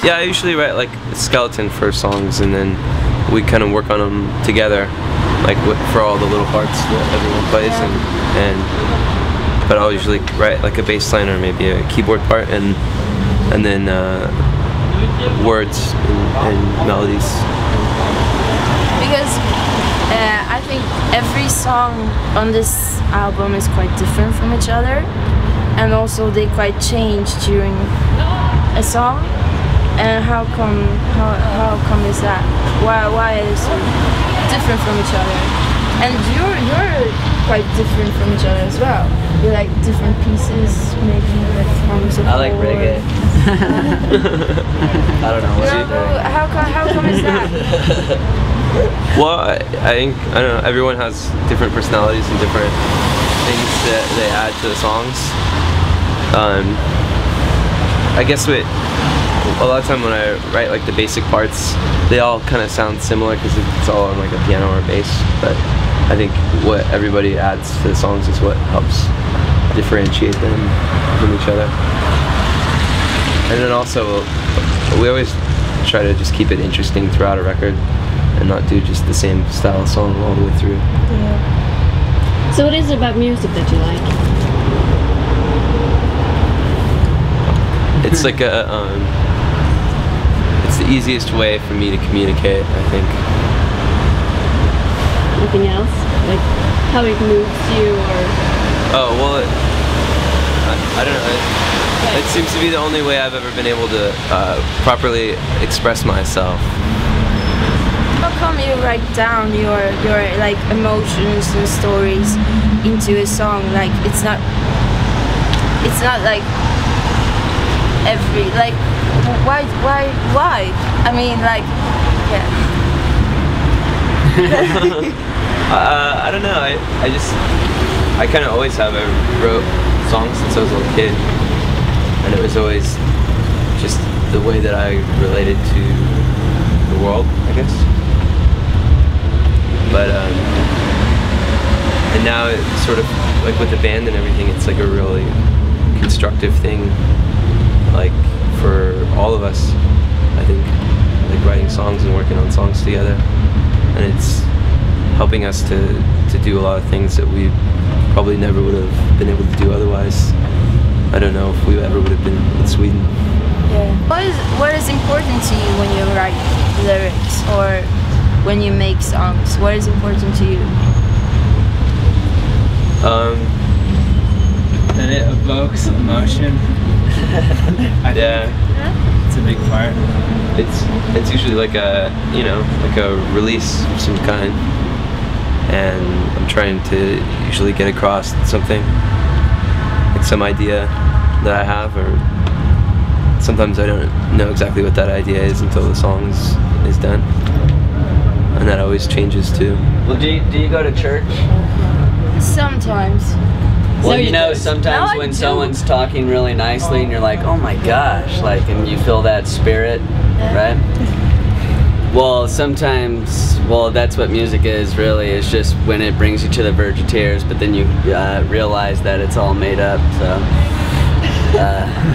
Yeah, I usually write like a skeleton for songs, and then we kind of work on them together, like for all the little parts that everyone plays, but I'll usually write like a bass line or maybe a keyboard part, and then words and melodies. Because I think every song on this album is quite different from each other, and also they quite change during a song. And how come is that? Why is it so different from each other? And you're quite different from each other as well. You like different pieces, maybe like forms of. I like reggae. I don't know what you think. How come is that? Well, I think, I don't know, everyone has different personalities and different things that they add to the songs. I guess a lot of time when I write like the basic parts, they all kind of sound similar because it's all on like a piano or a bass, but I think what everybody adds to the songs is what helps differentiate them from each other. And then also, we always try to just keep it interesting throughout a record and not do just the same style song all the way through. Yeah. So what is it about music that you like? It's like it's the easiest way for me to communicate, I think. Anything else? Like how it moves you, or? Oh, well, I don't know. It seems to be the only way I've ever been able to properly express myself. How come you write down your like emotions and stories into a song? Like it's not like why? I mean, like, yeah. I don't know. I kind of always have. I wrote songs since I was a little kid, and it was always just the way that I related to the world, I guess. But and now it's sort of like with the band and everything, it's like a really constructive thing, like for all of us, I think, like writing songs and working on songs together, and it's helping us to do a lot of things that we probably never would have been able to do otherwise. I don't know if we ever would have been in Sweden. Yeah. What is important to you when you write lyrics or when you make songs? What is important to you? That it evokes emotion. Yeah. It's a big part. It's usually like a, you know, like a release of some kind, and I'm trying to usually get across something, like some idea that I have, or sometimes I don't know exactly what that idea is until the song is done, and that always changes too. Well, do you go to church? Sometimes. Well, you know, sometimes when someone's talking really nicely and you're like, oh my gosh, like, and you feel that spirit, right? Well, sometimes, well, that's what music is, really. It's just when it brings you to the verge of tears, but then you realize that it's all made up, so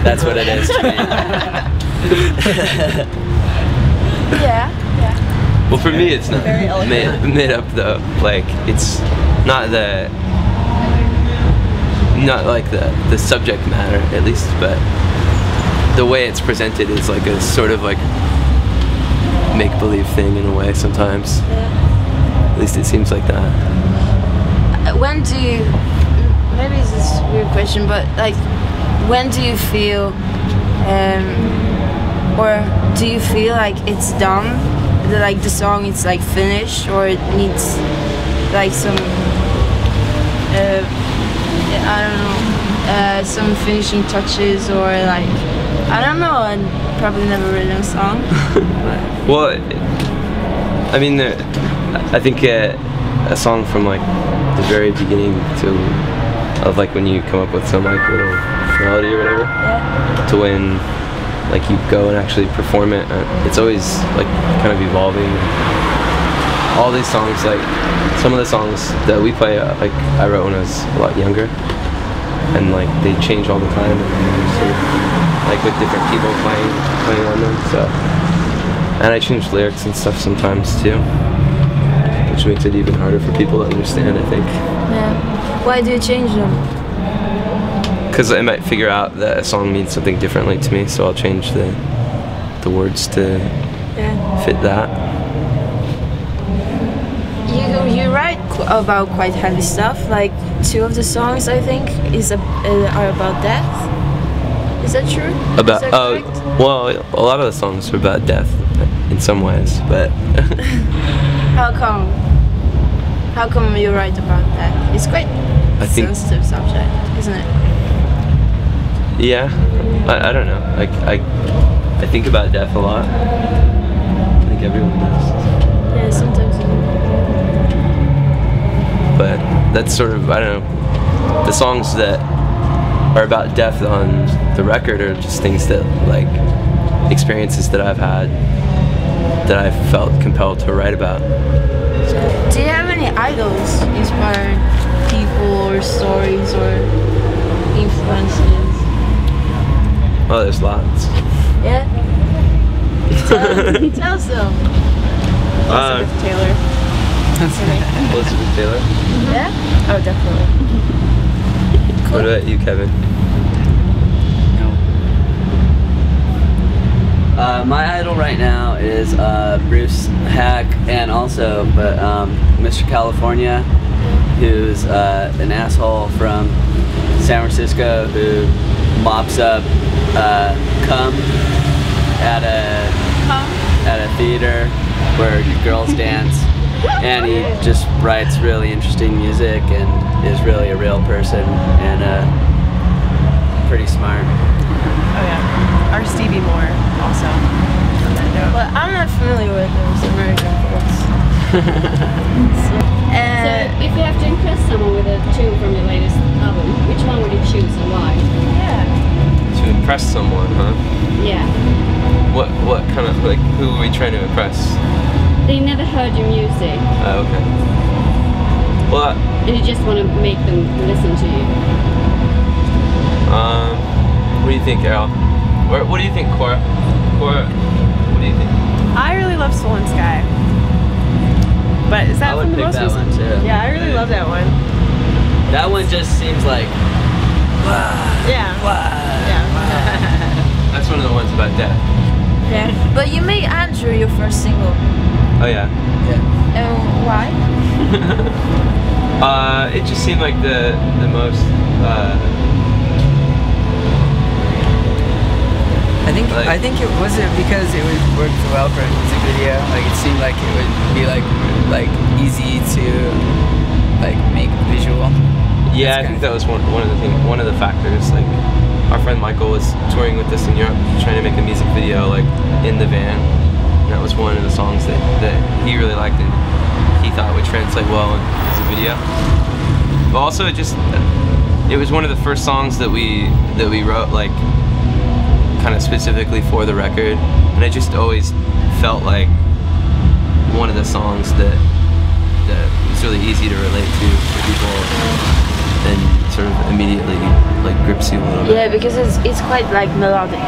that's what it is to me. Yeah. Well, for me, it's not made up though. Like, it's not like the subject matter, at least, but the way it's presented is like a sort of like make-believe thing in a way sometimes. At least it seems like that. When do you, maybe this is a weird question, but like, when do you feel, or do you feel like it's done? That like the song is like finished, or it needs like some, I don't know, some finishing touches, or like, I don't know, I probably never written a song. Well, I mean, I think a song from like the very beginning of like when you come up with some like little melody or whatever, to when like you go and actually perform it, it's always like kind of evolving. All these songs, like some of the songs that we play, like I wrote when I was a lot younger, and like they change all the time, and like with different people playing on them. So, and I change lyrics and stuff sometimes too, which makes it even harder for people to understand, I think. Yeah. Why do you change them? Because I might figure out that a song means something differently to me, so I'll change the words to fit that. You write about quite heavy stuff. Like 2 of the songs, I think, are about death. Is that true? About Is that correct? Well, a lot of the songs are about death in some ways, but How come? How come you write about that? It's quite sensitive subject, isn't it? Yeah, I don't know. Like I think about death a lot. I think everyone does. Yeah, sometimes. But that's sort of, I don't know. The songs that are about death on the record are just things that, like, experiences that I've had that I felt compelled to write about. Do you have any idols, inspiring people or stories or influences? Oh, there's lots. Yeah? Tell us them. Elizabeth Taylor. Elizabeth Taylor. Yeah? Oh, definitely. Cool. What about you, Kevin? My idol right now is Bruce Hack, and also Mr. California, who's an asshole from San Francisco who mops up cum at a theater where girls dance, and he just writes really interesting music and is really a real person and pretty smart. Oh yeah. Or Stevie Moore also. On that note. Well, I'm not familiar with those American folks. So if you have to impress someone with a tune from your latest album, which one would you choose and why? To impress someone, huh? Yeah. What kind of, like, who are we trying to impress? They never heard your music. Oh, okay. Well, and you just want to make them listen to you. What do you think, Errol? What do you think, Cora? Cora, what do you think? I really love Soul and Sky. But is that from the most recent? Yeah, I really love that one. That one just seems like Yeah. That's one of the ones about death. Yeah. But you made Andrew your first single. Oh yeah. And why? It just seemed like the most. I think it wasn't because it would work well for a music video. Like it seemed like it would be like easy to like make visual. Yeah, I think that was one of the factors. Like our friend Michael was touring with us in Europe, trying to make a music video like in the van. And that was one of the songs that he really liked and he thought would translate well as a video. But also it was one of the first songs that we wrote like kind of specifically for the record, and I just always felt like one of the songs that was really easy to relate to for people and sort of immediately like grips you a little bit. Yeah, because it's quite like melodic.